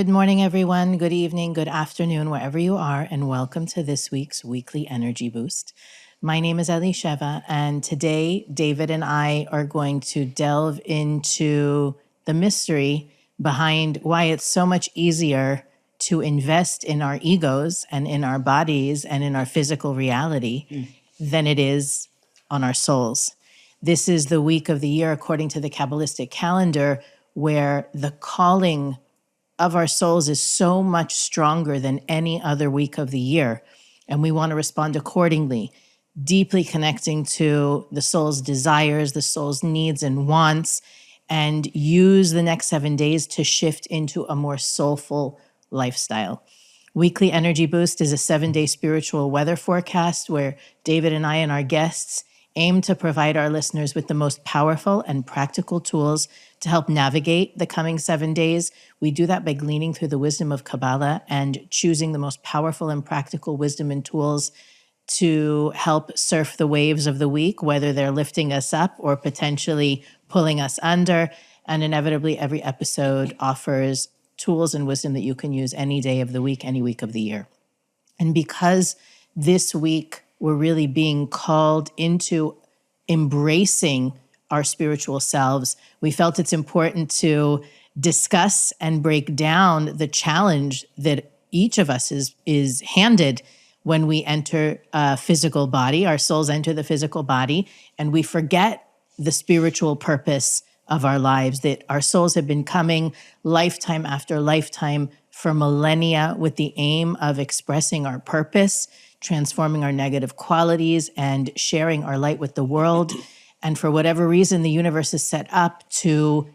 Good morning, everyone. Good evening, good afternoon, wherever you are, and welcome to this week's weekly energy boost. My name is Elisheva, and today David and I are going to delve into the mystery behind why it's so much easier to invest in our egos and in our bodies and in our physical reality than it is on our souls. This is the week of the year, according to the Kabbalistic calendar, where the calling of our souls is so much stronger than any other week of the year. And we want to respond accordingly, deeply connecting to the soul's desires, the soul's needs and wants, and use the next 7 days to shift into a more soulful lifestyle. Weekly Energy Boost is a 7-day spiritual weather forecast where David and I and our guests aim to provide our listeners with the most powerful and practical tools to help navigate the coming 7 days. We do that by gleaning through the wisdom of Kabbalah and choosing the most powerful and practical wisdom and tools to help surf the waves of the week, whether they're lifting us up or potentially pulling us under. And inevitably, every episode offers tools and wisdom that you can use any day of the week, any week of the year. And because this week we're really being called into embracing our spiritual selves, we felt it's important to discuss and break down the challenge that each of us is handed when we enter a physical body. Our souls enter the physical body, and we forget the spiritual purpose of our lives, that our souls have been coming lifetime after lifetime for millennia with the aim of expressing our purpose, transforming our negative qualities, and sharing our light with the world. And for whatever reason, the universe is set up to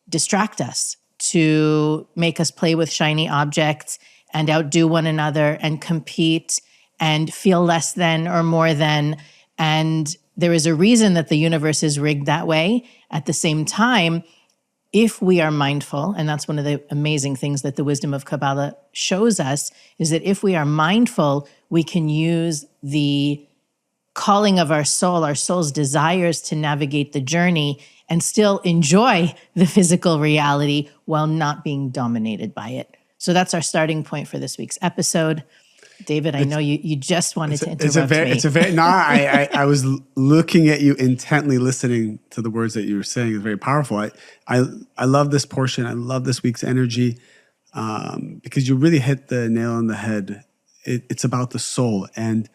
distract us, to make us play with shiny objects and outdo one another and compete and feel less than or more than. And there is a reason that the universe is rigged that way. At the same time, if we are mindful, and that's one of the amazing things that the wisdom of Kabbalah shows us, is that if we are mindful, we can use the calling of our soul's desires to navigate the journey and still enjoy the physical reality while not being dominated by it. So that's our starting point for this week's episode. David, I know you just wanted to interrupt me. I was looking at you intently, listening to the words that you were saying. It's very powerful. I love this portion. I love this week's energy because you really hit the nail on the head. It's about the soul. And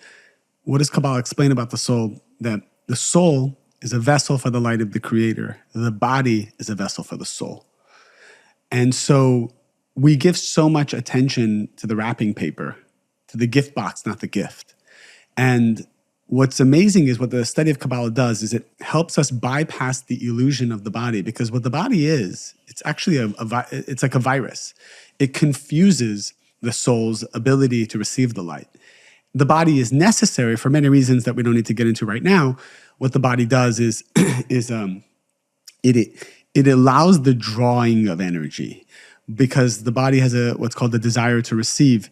what does Kabbalah explain about the soul? That the soul is a vessel for the light of the Creator. The body is a vessel for the soul. And so we give so much attention to the wrapping paper, to the gift box, not the gift. And what's amazing is what the study of Kabbalah does is it helps us bypass the illusion of the body, because what the body is, it's actually it's like a virus. It confuses the soul's ability to receive the light. The body is necessary for many reasons that we don't need to get into right now. What the body does is it allows the drawing of energy, because the body has what's called the desire to receive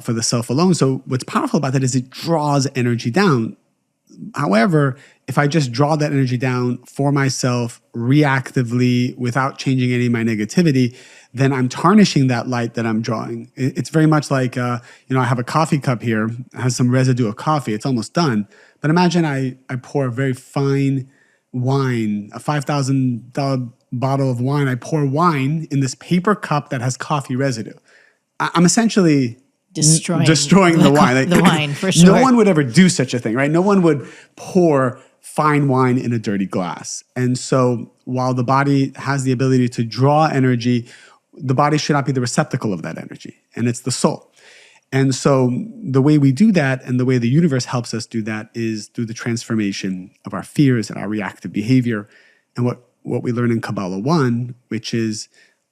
for the self alone. So what's powerful about that is it draws energy down. However, if I just draw that energy down for myself reactively without changing any of my negativity, then I'm tarnishing that light that I'm drawing. It's very much like, I have a coffee cup here, it has some residue of coffee, it's almost done. But imagine I pour a very fine wine, a $5,000 bottle of wine. I pour wine in this paper cup that has coffee residue. I'm essentially destroying the wine. The wine, for sure. No one would ever do such a thing, right? No one would pour fine wine in a dirty glass. And so while the body has the ability to draw energy, the body should not be the receptacle of that energy, and it's the soul. And so the way we do that, and the way the universe helps us do that, is through the transformation of our fears and our reactive behavior. And what we learn in Kabbalah 1, which is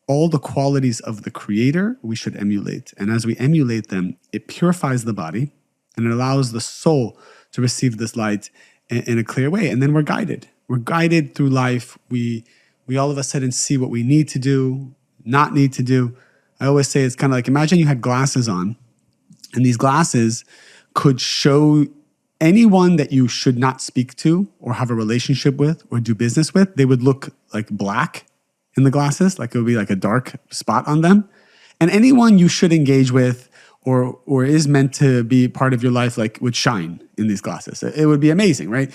all the qualities of the Creator we should emulate. And as we emulate them, it purifies the body and it allows the soul to receive this light in a clear way. And then we're guided. We're guided through life. We all of a sudden see what we need to do, not need to do. I always say it's kind of like, imagine you had glasses on, and these glasses could show anyone that you should not speak to or have a relationship with or do business with. They would look like black in the glasses, like it would be like a dark spot on them. And anyone you should engage with or is meant to be part of your life, like, would shine in these glasses. It would be amazing, right?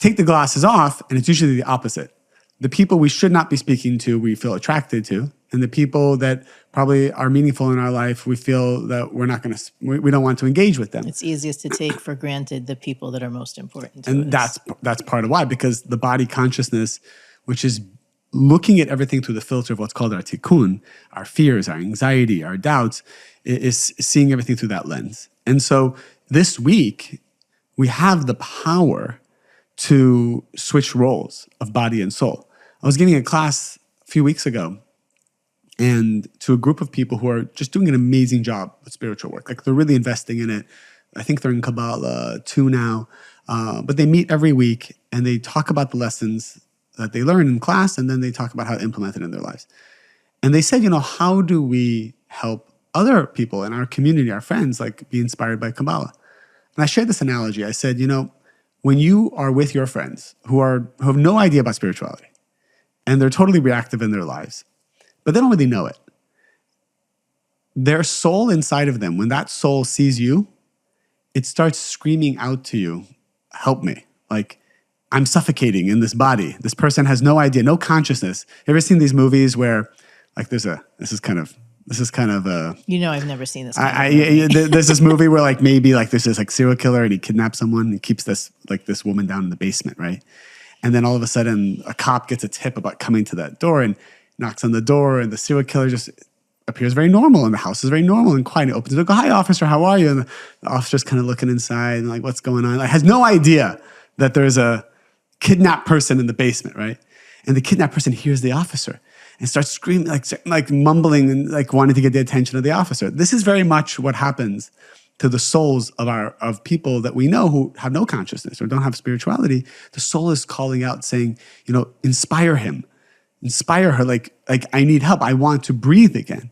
Take the glasses off, and it's usually the opposite. The people we should not be speaking to, we feel attracted to, and the people that probably are meaningful in our life, we feel that we don't want to engage with them. It's easiest to take for granted the people that are most important to And us. that's part of why, because the body consciousness, which is looking at everything through the filter of what's called our tikkun, our fears, our anxiety, our doubts, is seeing everything through that lens. And so this week, we have the power to switch roles of body and soul. I was giving a class a few weeks ago, and to a group of people who are just doing an amazing job with spiritual work. Like, they're really investing in it. I think they're in Kabbalah 2 now, but they meet every week and they talk about the lessons that they learn in class, and then they talk about how to implement it in their lives. And they said, how do we help other people in our community, our friends, like, be inspired by Kabbalah? And I shared this analogy. I said, when you are with your friends who have no idea about spirituality, and they're totally reactive in their lives, but they don't really know it, their soul inside of them, when that soul sees you, it starts screaming out to you, help me. Like, I'm suffocating in this body. This person has no idea, no consciousness. You ever seen these movies where, like, this is kind of a... I've never seen this kind of movie. There's this movie where, like, maybe, like, there's this, like, serial killer, and he kidnaps someone and keeps this woman down in the basement, right? And then all of a sudden, a cop gets a tip about coming to that door and knocks on the door, and the serial killer just appears very normal, and the house is very normal and quiet. He opens the door, "Hi, officer, how are you?" And the officer's kind of looking inside and, like, what's going on? Like, has no idea that there's a kidnapped person in the basement, right? And the kidnapped person hears the officer and starts screaming, like mumbling and, like, wanting to get the attention of the officer. This is very much what happens to the souls of people that we know who have no consciousness or don't have spirituality. The soul is calling out, saying, inspire him, inspire her. Like, I need help. I want to breathe again.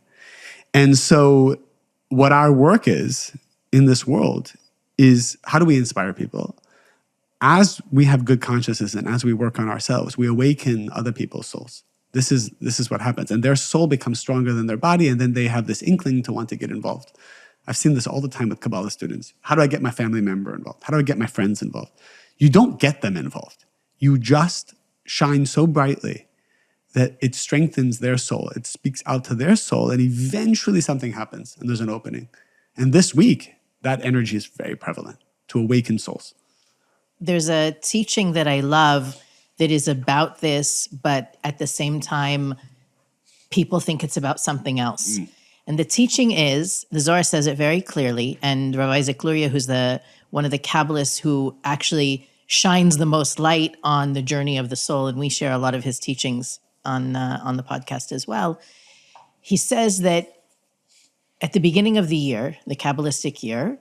And so what our work is in this world is, how do we inspire people? As we have good consciousness and as we work on ourselves, we awaken other people's souls. This is what happens. And their soul becomes stronger than their body, and then they have this inkling to want to get involved. I've seen this all the time with Kabbalah students. How do I get my family member involved? How do I get my friends involved? You don't get them involved. You just shine so brightly that it strengthens their soul. It speaks out to their soul, and eventually something happens, and there's an opening. And this week, that energy is very prevalent to awaken souls. There's a teaching that I love that is about this, but at the same time, people think it's about something else. And the teaching is, the Zohar says it very clearly, and Rabbi Isaac Luria, who's one of the Kabbalists who actually shines the most light on the journey of the soul, and we share a lot of his teachings on the podcast as well. He says that at the beginning of the year, the Kabbalistic year,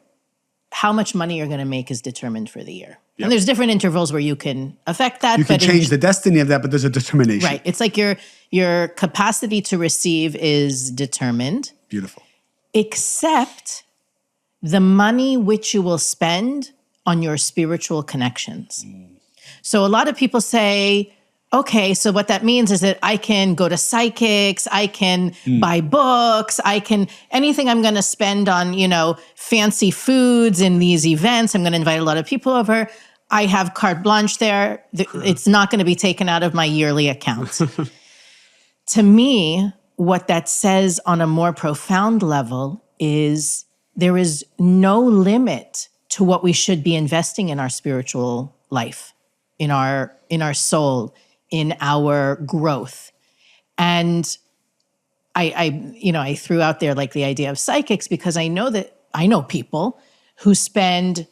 how much money you're going to make is determined for the year. Yep. And there's different intervals where you can affect that. You can change the destiny of that, but there's a determination. Right. It's like your capacity to receive is determined. Beautiful. Except the money which you will spend on your spiritual connections. So a lot of people say, okay, so what that means is that I can go to psychics, I can buy books, anything I'm going to spend on, fancy foods in these events. I'm going to invite a lot of people over. I have carte blanche there. It's not going to be taken out of my yearly account. To me, what that says on a more profound level is there is no limit to what we should be investing in our spiritual life, in our soul, in our growth. And I threw out there, like, the idea of psychics, because I know people who spend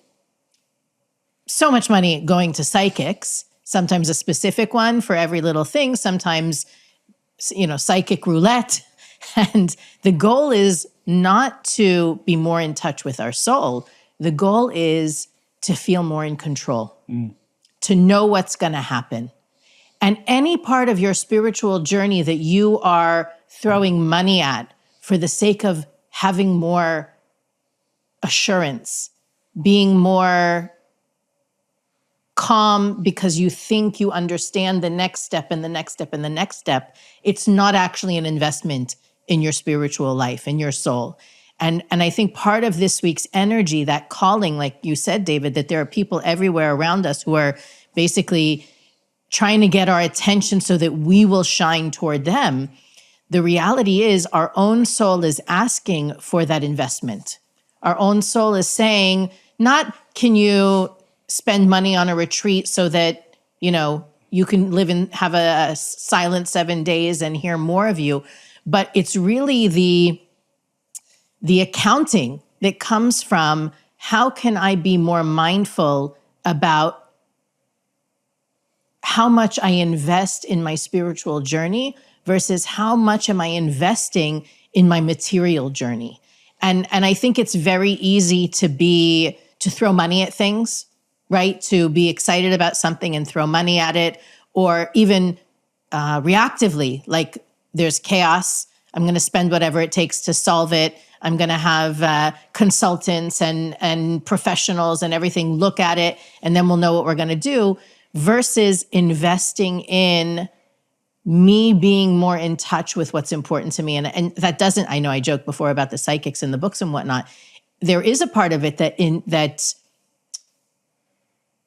so much money going to psychics, sometimes a specific one for every little thing, sometimes, psychic roulette. And the goal is not to be more in touch with our soul. The goal is to feel more in control, to know what's going to happen. And any part of your spiritual journey that you are throwing money at for the sake of having more assurance, being more calm because you think you understand the next step and the next step and the next step, it's not actually an investment in your spiritual life, in your soul. And I think part of this week's energy, that calling, like you said, David, that there are people everywhere around us who are basically trying to get our attention so that we will shine toward them. The reality is our own soul is asking for that investment. Our own soul is saying, not can you spend money on a retreat so that, you can live and have a silent 7 days and hear more of you, but it's really the accounting that comes from how can I be more mindful about how much I invest in my spiritual journey versus how much am I investing in my material journey. And I think it's very easy to throw money at things, right? To be excited about something and throw money at it, or even reactively, like there's chaos. I'm going to spend whatever it takes to solve it. I'm going to have consultants and professionals and everything look at it, and then we'll know what we're going to do, versus investing in me being more in touch with what's important to me. And that doesn't, I know I joked before about the psychics and the books and whatnot. There is a part of it that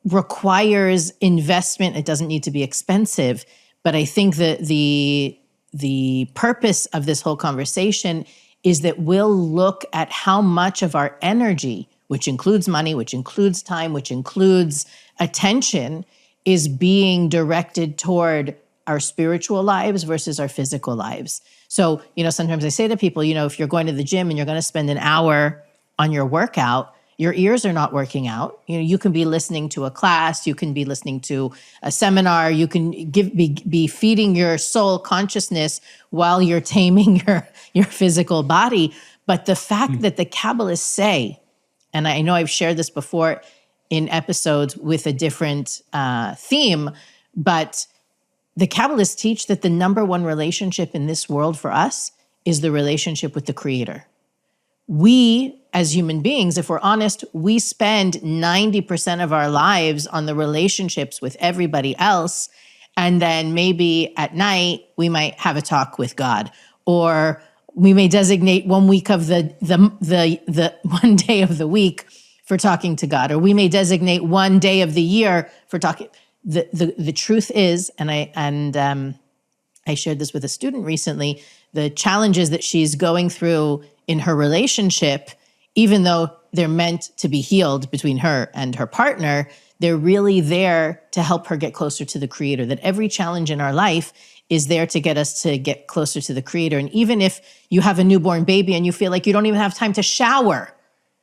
requires investment. It doesn't need to be expensive. But I think that the purpose of this whole conversation is that we'll look at how much of our energy, which includes money, which includes time, which includes attention, is being directed toward our spiritual lives versus our physical lives. So, sometimes I say to people, if you're going to the gym and you're going to spend an hour on your workout, your ears are not working out. You can be listening to a class, you can be listening to a seminar, you can be feeding your soul consciousness while you're taming your physical body. But the fact that the Kabbalists say, and I know I've shared this before in episodes with a different theme, but the Kabbalists teach that the number one relationship in this world for us is the relationship with the Creator. We, as human beings, if we're honest, we spend 90% of our lives on the relationships with everybody else. And then maybe at night, we might have a talk with God, or we may designate 1 week of the 1 day of the week for talking to God, or we may designate 1 day of the year for talking. The truth is, and I shared this with a student recently, the challenges that she's going through in her relationship, even though they're meant to be healed between her and her partner, they're really there to help her get closer to the Creator. That every challenge in our life is there to get us to get closer to the Creator. And even if you have a newborn baby and you feel like you don't even have time to shower,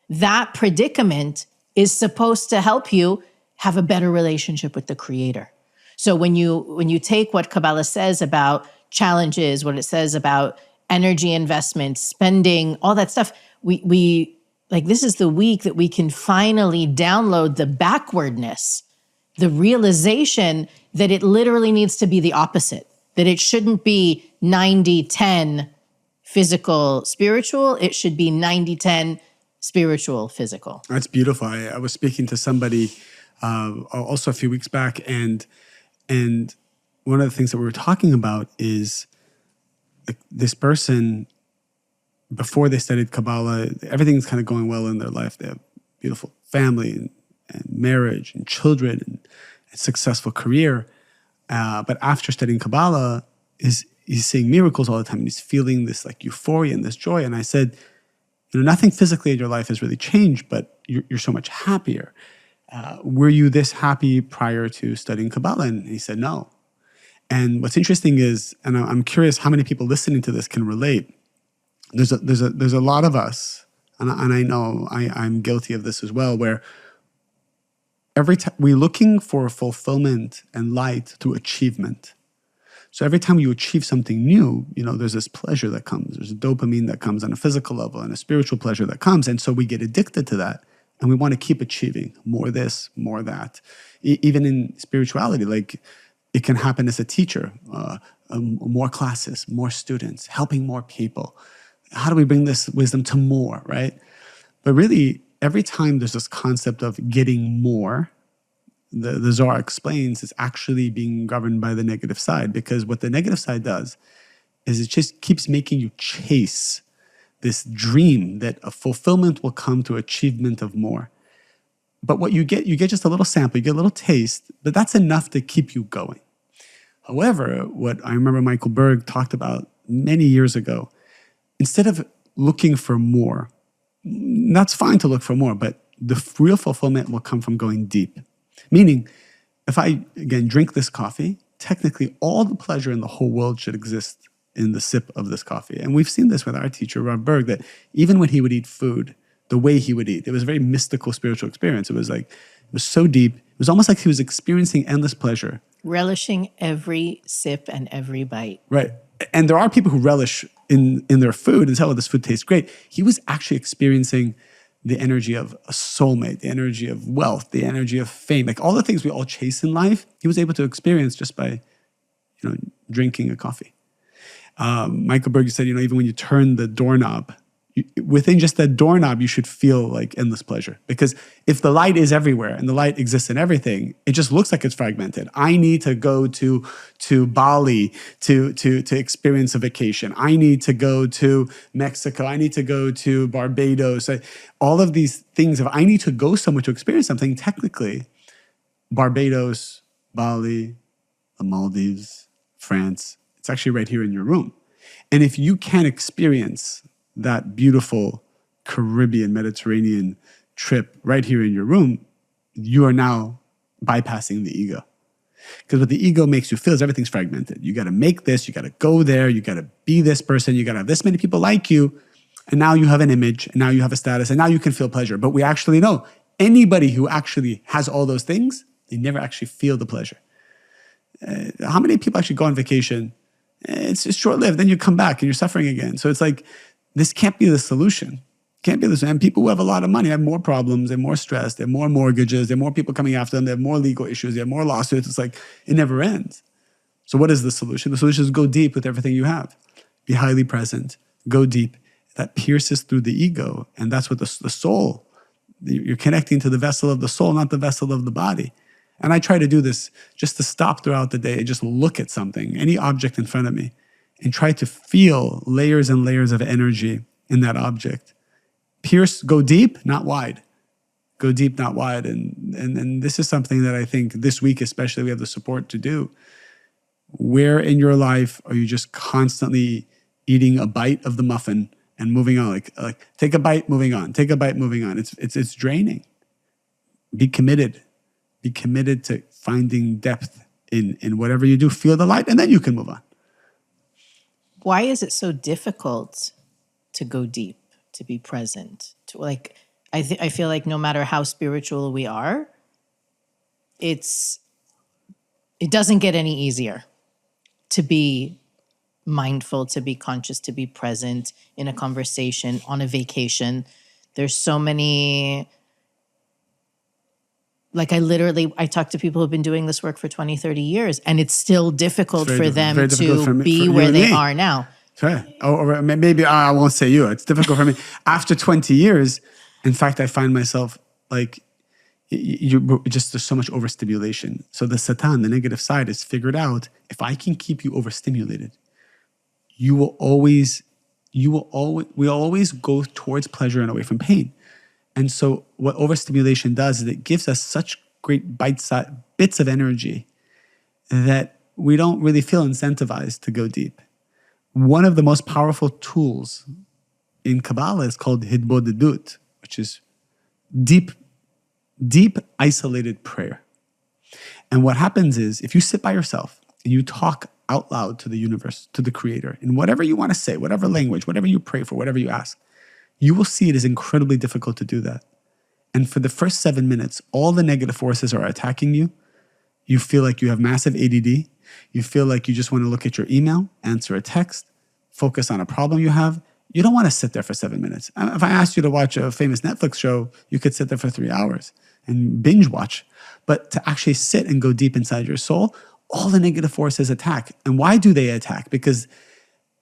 that predicament is supposed to help you have a better relationship with the Creator. So when you take what Kabbalah says about challenges, what it says about energy investment, spending, all that stuff, we like, this is the week that we can finally download the backwardness, the realization that it literally needs to be the opposite, that it shouldn't be 90-10 physical, spiritual. It should be 90-10 spiritual, physical. That's beautiful. I was speaking to somebody also a few weeks back, and one of the things that we were talking about is this person, before they studied Kabbalah, everything's kind of going well in their life. They have beautiful family and marriage and children and a successful career. But after studying Kabbalah, he's seeing miracles all the time, and he's feeling this like euphoria and this joy. And I said, nothing physically in your life has really changed, but you're so much happier. Were you this happy prior to studying Kabbalah? And he said, no. And what's interesting is, and I'm curious how many people listening to this can relate. There's a lot of us, and I know I'm guilty of this as well, where every time we're looking for fulfillment and light through achievement. So every time you achieve something new, there's this pleasure that comes. There's a dopamine that comes on a physical level and a spiritual pleasure that comes. And so we get addicted to that. And we want to keep achieving more this, more that. Even in spirituality, like it can happen as a teacher, more classes, more students, helping more people. How do we bring this wisdom to more, right? But really, every time there's this concept of getting more, the Zohar explains, is actually being governed by the negative side. Because what the negative side does is it just keeps making you chase this dream that a fulfillment will come through achievement of more. But what you get just a little sample, you get a little taste, but that's enough to keep you going. However, what I remember Michael Berg talked about many years ago, instead of looking for more, that's fine to look for more, but the real fulfillment will come from going deep. Meaning, if I, again, drink this coffee, technically all the pleasure in the whole world should exist in the sip of this coffee. And we've seen this with our teacher, Rav Berg, that even when he would eat food, the way he would eat, it was a very mystical, spiritual experience. It was so deep. It was almost like he was experiencing endless pleasure. Relishing every sip and every bite. Right. And there are people who relish in their food and say, oh, this food tastes great. He was actually experiencing the energy of a soulmate, the energy of wealth, the energy of fame, like all the things we all chase in life, he was able to experience just by, drinking a coffee. Michael Berg said, even when you turn the doorknob, within just that doorknob, you should feel like endless pleasure. Because if the light is everywhere and the light exists in everything, it just looks like it's fragmented. I need to go to Bali to experience a vacation. I need to go to Mexico. I need to go to Barbados. All of these things, if I need to go somewhere to experience something, technically, Barbados, Bali, the Maldives, France, it's actually right here in your room. And if you can't experience that beautiful Caribbean, Mediterranean trip right here in your room, you are now bypassing the ego. Because what the ego makes you feel is everything's fragmented. You got to make this, you got to go there, you got to be this person, you got to have this many people like you, and now you have an image, and now you have a status, and now you can feel pleasure. But we actually know anybody who actually has all those things, they never actually feel the pleasure. How many people actually go on vacation? It's just short-lived, then you come back and you're suffering again. So it's like, this can't be the solution. Can't be the solution. And people who have a lot of money have more problems, they're more stressed, they have more mortgages, there are more people coming after them, they have more legal issues, they have more lawsuits. It's like, it never ends. So what is the solution? The solution is go deep with everything you have. Be highly present. Go deep. That pierces through the ego. And that's what the soul, you're connecting to the vessel of the soul, not the vessel of the body. And I try to do this just to stop throughout the day and just look at something, any object in front of me, and try to feel layers and layers of energy in that object. Pierce, go deep, not wide. Go deep, not wide. And this is something that I think this week especially we have the support to do. Where in your life are you just constantly eating a bite of the muffin and moving on? Like take a bite, moving on. Take a bite, moving on. It's draining. Be committed. Be committed to finding depth in whatever you do. Feel the light, and then you can move on. Why is it so difficult to go deep, to be present? I feel like no matter how spiritual we are, it doesn't get any easier to be mindful, to be conscious, to be present in a conversation, on a vacation. There's so many, I talk to people who've been doing this work for 20, 30 years, and it's still difficult for them to be where they are now. Sure. Or maybe I won't say you. It's difficult for me. After 20 years, in fact, I find myself like, there's so much overstimulation. So the Satan, the negative side, is figured out, if I can keep you overstimulated, we will always go towards pleasure and away from pain. And so what overstimulation does is it gives us such great bits of energy that we don't really feel incentivized to go deep. One of the most powerful tools in Kabbalah is called hidbodedut, which is deep, isolated prayer. And what happens is, if you sit by yourself and you talk out loud to the universe, to the creator, in whatever you want to say, whatever language, whatever you pray for, whatever you ask, you will see it is incredibly difficult to do that. And for the first 7 minutes, all the negative forces are attacking you. You feel like you have massive ADD. You feel like you just want to look at your email, answer a text, focus on a problem you have. You don't want to sit there for 7 minutes. If I asked you to watch a famous Netflix show, you could sit there for 3 hours and binge watch. But to actually sit and go deep inside your soul, all the negative forces attack. And why do they attack? Because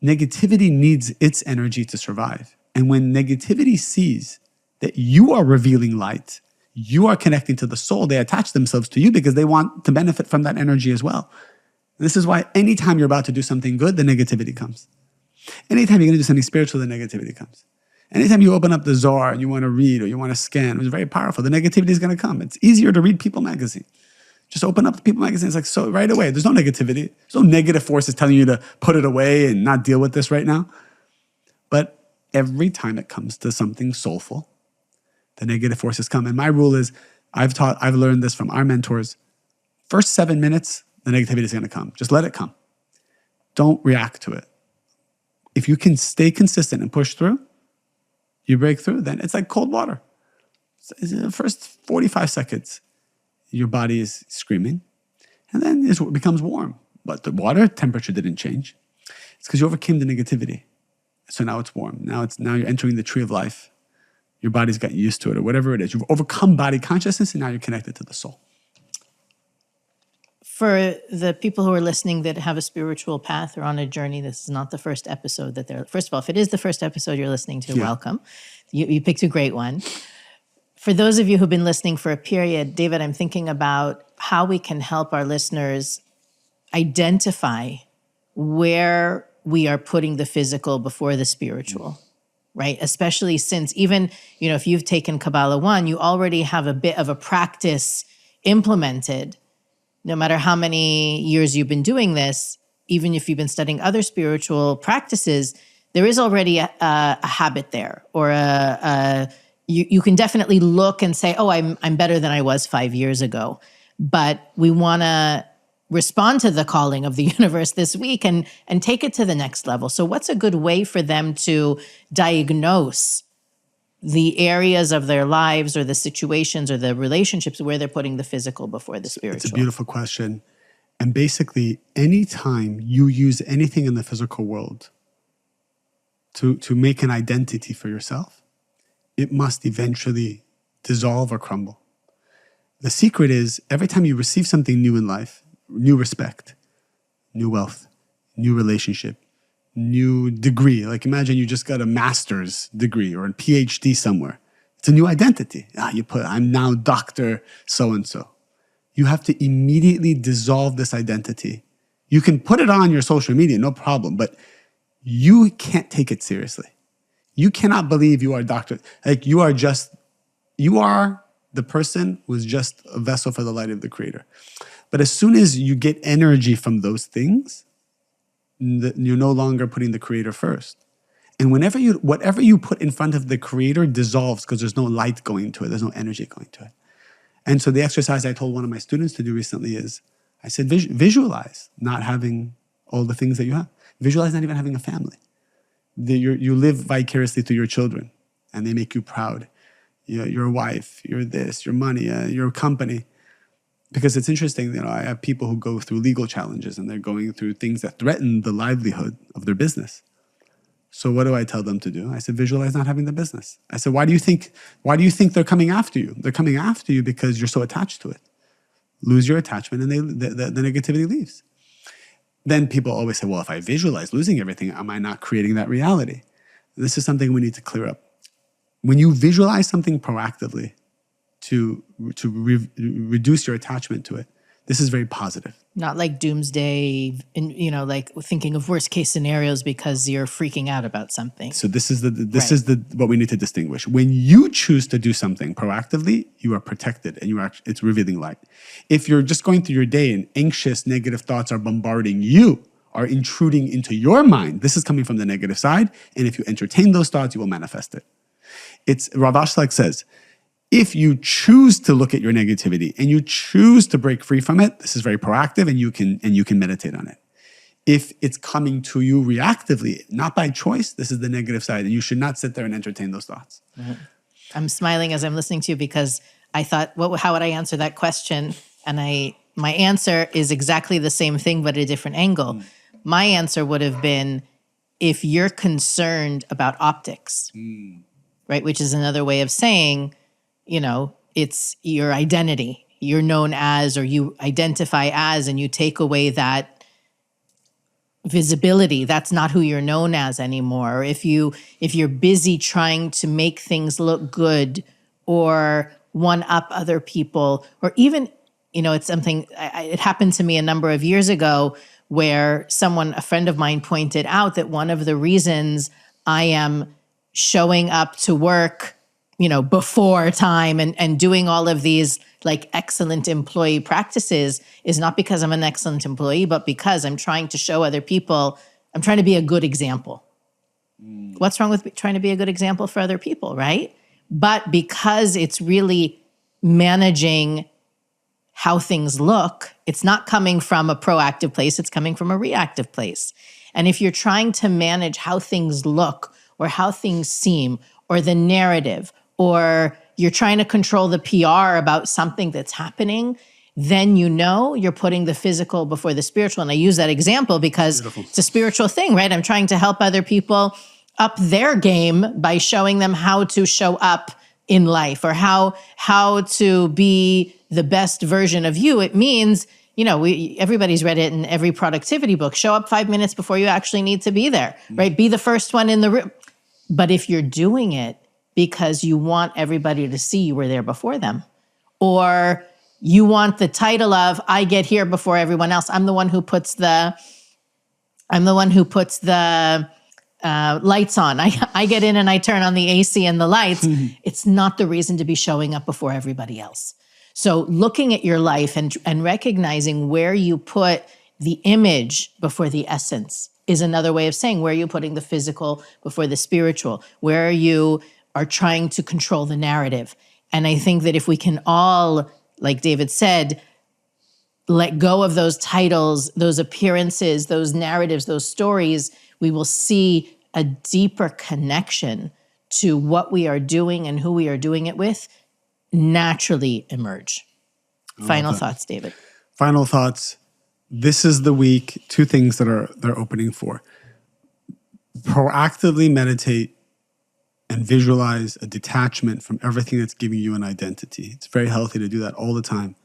negativity needs its energy to survive. And when negativity sees that you are revealing light, you are connecting to the soul, they attach themselves to you because they want to benefit from that energy as well. This is why anytime you're about to do something good, the negativity comes. Anytime you're going to do something spiritual, the negativity comes. Anytime you open up the Zohar and you want to read or you want to scan, it's very powerful. The negativity is going to come. It's easier to read People magazine. Just open up the People magazine. It's like, so right away, there's no negativity. There's no negative forces telling you to put it away and not deal with this right now. But every time it comes to something soulful, the negative forces come. And my rule is, I've learned this from our mentors. First 7 minutes, the negativity is going to come. Just let it come. Don't react to it. If you can stay consistent and push through, you break through, then it's like cold water. In the first 45 seconds, your body is screaming, and then it becomes warm. But the water temperature didn't change. It's because you overcame the negativity. So now it's warm. Now you're entering the tree of life. Your body's gotten used to it, or whatever it is. You've overcome body consciousness, and now you're connected to the soul. For the people who are listening that have a spiritual path or on a journey, this is not the first episode that they're... First of all, if it is the first episode you're listening to, welcome. You picked a great one. For those of you who've been listening for a period, David, I'm thinking about how we can help our listeners identify where we are putting the physical before the spiritual, right? Especially since even, if you've taken Kabbalah 1, you already have a bit of a practice implemented. No matter how many years you've been doing this, even if you've been studying other spiritual practices, there is already a habit there, or you can definitely look and say, oh, I'm better than I was 5 years ago. But we want to respond to the calling of the universe this week and take it to the next level. So what's a good way for them to diagnose the areas of their lives or the situations or the relationships where they're putting the physical before the spiritual? It's a beautiful question. And basically, anytime you use anything in the physical world to make an identity for yourself, it must eventually dissolve or crumble. The secret is, every time you receive something new in life, new respect, new wealth, new relationship, new degree. Like imagine you just got a master's degree or a PhD somewhere. It's a new identity. I'm now Dr. So-and-so. You have to immediately dissolve this identity. You can put it on your social media, no problem, but you can't take it seriously. You cannot believe you are Dr. Like you are the person who is just a vessel for the light of the Creator. But as soon as you get energy from those things, you're no longer putting the Creator first. And whatever you put in front of the Creator dissolves because there's no light going to it. There's no energy going to it. And so the exercise I told one of my students to do recently is, I said, visualize not having all the things that you have. Visualize not even having a family. You live vicariously through your children, and they make you proud. Your wife, your this, your money, your company. Because it's interesting, I have people who go through legal challenges and they're going through things that threaten the livelihood of their business. So what do I tell them to do? I said, visualize not having the business. I said, why do you think they're coming after you? They're coming after you because you're so attached to it. Lose your attachment and the negativity leaves. Then people always say, well, if I visualize losing everything, am I not creating that reality? This is something we need to clear up. When you visualize something proactively, to reduce your attachment to it, this is very positive. Not like doomsday, and like thinking of worst case scenarios because you're freaking out about something. So this is what we need to distinguish. When you choose to do something proactively, you are protected and it's revealing light. If you're just going through your day and anxious, negative thoughts are bombarding you, are intruding into your mind, this is coming from the negative side. And if you entertain those thoughts, you will manifest it. Rav Ashlag says, if you choose to look at your negativity and you choose to break free from it, this is very proactive and you can meditate on it. If it's coming to you reactively, not by choice, this is the negative side, and you should not sit there and entertain those thoughts. Mm-hmm. I'm smiling as I'm listening to you because I thought, how would I answer that question? And my answer is exactly the same thing, but at a different angle. My answer would have been, if you're concerned about optics, right, which is another way of saying, it's your identity. You're known as, or you identify as, and you take away that visibility. That's not who you're known as anymore. If you're busy trying to make things look good or one up other people, or even, it's something, it happened to me a number of years ago where a friend of mine pointed out that one of the reasons I am showing up to work, before time and doing all of these like excellent employee practices is not because I'm an excellent employee, but because I'm trying to show other people, I'm trying to be a good example. What's wrong with trying to be a good example for other people, right? But because it's really managing how things look, it's not coming from a proactive place, it's coming from a reactive place. And if you're trying to manage how things look or how things seem or the narrative, or you're trying to control the PR about something that's happening, then you're putting the physical before the spiritual. And I use that example because it's a spiritual thing, right? I'm trying to help other people up their game by showing them how to show up in life or how to be the best version of you. It means, everybody's read it in every productivity book. Show up 5 minutes before you actually need to be there, right? Be the first one in the room. But if you're doing it because you want everybody to see you were there before them, or you want the title of, I get here before everyone else. I'm the one who puts the lights on. I get in and I turn on the AC and the lights. It's not the reason to be showing up before everybody else. So looking at your life and recognizing where you put the image before the essence is another way of saying where you're putting the physical before the spiritual, where you are trying to control the narrative. And I think that if we can all, like David said, let go of those titles, those appearances, those narratives, those stories, we will see a deeper connection to what we are doing and who we are doing it with naturally emerge. Final thoughts, David. Final thoughts. This is the week, two things that they're opening for. Proactively meditate and visualize a detachment from everything that's giving you an identity. It's very healthy to do that all the time.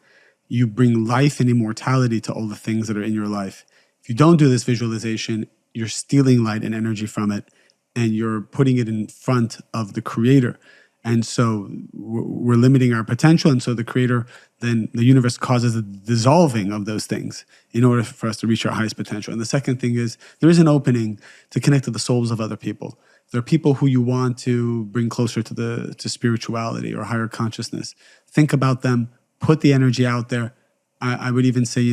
You bring life and immortality to all the things that are in your life. If you don't do this visualization, you're stealing light and energy from it, and you're putting it in front of the creator. And so we're limiting our potential. And so the creator, then the universe causes a dissolving of those things in order for us to reach our highest potential. And the second thing is there is an opening to connect to the souls of other people. There are people who you want to bring closer to spirituality or higher consciousness. Think about them, put the energy out there. I would even say,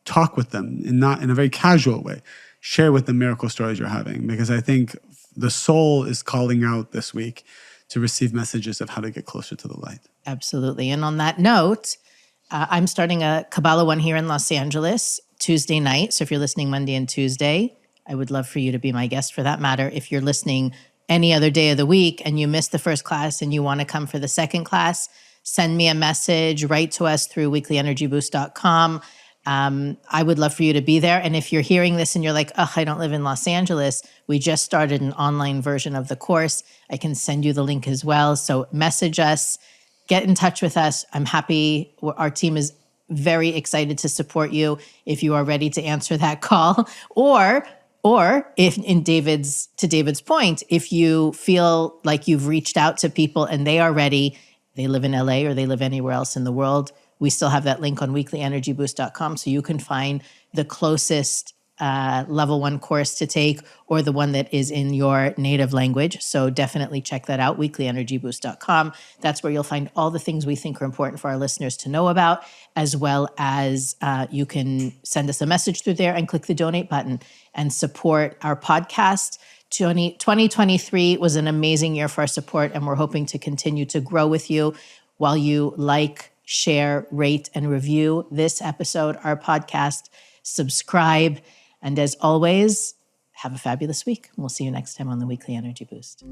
talk with them not in a very casual way. Share with them miracle stories you're having, because I think the soul is calling out this week to receive messages of how to get closer to the light. Absolutely. And on that note, I'm starting a Kabbalah one here in Los Angeles Tuesday night. So if you're listening Monday and Tuesday, I would love for you to be my guest for that matter. If you're listening any other day of the week and you missed the first class and you want to come for the second class, send me a message, write to us through weeklyenergyboost.com. I would love for you to be there. And if you're hearing this and you're like, I don't live in Los Angeles, we just started an online version of the course. I can send you the link as well. So message us, get in touch with us. I'm happy. Our team is very excited to support you if you are ready to answer that call. Or if to David's point, if you feel like you've reached out to people and they are ready, they live in LA or they live anywhere else in the world, we still have that link on weeklyenergyboost.com so you can find the closest level 1 course to take or the one that is in your native language. So definitely check that out, weeklyenergyboost.com. That's where you'll find all the things we think are important for our listeners to know about, as well as you can send us a message through there and click the donate button and support our podcast. 2023 was an amazing year for our support, and we're hoping to continue to grow with you while you like, share, rate, and review this episode, our podcast, subscribe. And as always, have a fabulous week. We'll see you next time on the Weekly Energy Boost.